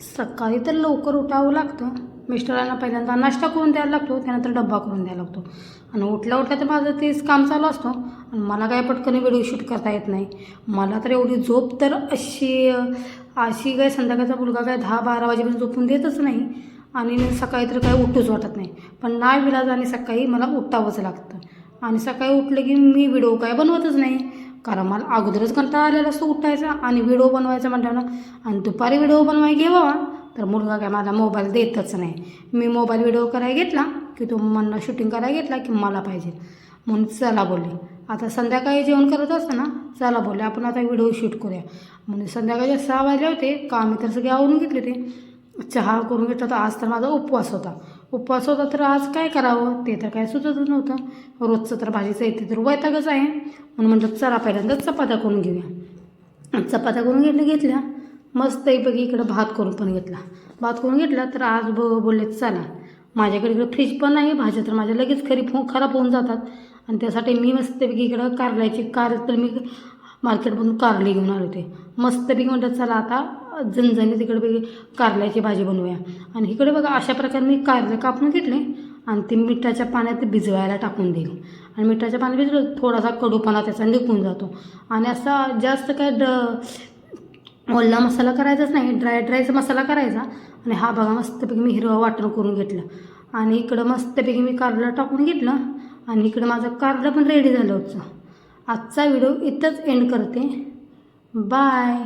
सकाळी तर लवकर उठावं लागतं. मिस्टरांना पहिल्यांदा नाश्ता करून द्यायला लागतो, त्यानंतर डब्बा करून द्यायला लागतो. आणि उठल्या उठल्या तर माझं तेच काम चालू असतं. आणि मला काय पटकन व्हिडिओ शूट करता येत नाही. मला तर एवढी झोप तर अशी अशी काय संध्याकाळचा मुलगा काय 10-12 वाजेपर्यंत झोपून देतच नाही. आणि सकाळी तर काय उठूच वाटत नाही. पण नाही विलाजाने सकाळी मला उठावंच लागतं. आणि सकाळी उठलं की मी व्हिडिओ काय बनवतच नाही, कारण मला अगोदरच कंटाळा आलेला असतो उठायचा आणि व्हिडिओ बनवायचा म्हटल्यानं. आणि दुपारी व्हिडिओ बनवायला घ्यावा तर मुलगा काय माझा मोबाईल देतच नाही. मी मोबाईल व्हिडिओ करायला घेतला की तो म्हणणं शूटिंग करायला घेतला की मला पाहिजे. म्हणून चला बोलले, आता संध्याकाळी जेवण करत असताना चला बोलले आपण आता व्हिडिओ शूट करूया. म्हणून संध्याकाळचे 6 वाजले होते, कामी तर सगळे आवरून घेतले ते. चहा करून घेतला. तर आज तर माझा उपवास होता तर आज काय करावं ते तर काय सुचतच नव्हतं. रोजचं तर भाजीचं येते तर वैतागच आहे. म्हणून म्हटलं चला पहिल्यांदा चपात्या करून घेऊया. चपात्या करून घेतल्या मस्तपैकी. इकडं भात करून घेतला तर आज बोलले चला, माझ्याकडे इकडं फ्रीज पण नाही, भाज्या तर माझ्या लगेच खराब होऊन जातात. आणि त्यासाठी मी मस्तपैकी इकडं कारल्याची तर मी मार्केटमधून कारली घेऊन आले होते. मस्तपैकी म्हणतात चला आता झणझणीत इकडे कारल्याची भाजी बनवूया. आणि इकडे बघा अशा प्रकारे मी कारले कापून घेतले आणि ते मिठाच्या पाण्यात भिजवायला टाकून दिले. आणि मिठाच्या पाण्यात भिजवलं थोडासा कडूपणा त्याचा निघून जातो. आणि असा जास्त काय ओला मसाला करायचाच नाही, ड्रायचा मसाला करायचा. आणि हा बघा मस्तपैकी मी हिरवा वाटण करून घेतलं. आणि इकडं मस्तपैकी मी कारलं टाकून घेतलं. आणि इकडं माझं कारलं पण रेडी झालं होतं. आजचा व्हिडिओ इथंच एंड करते. बाय.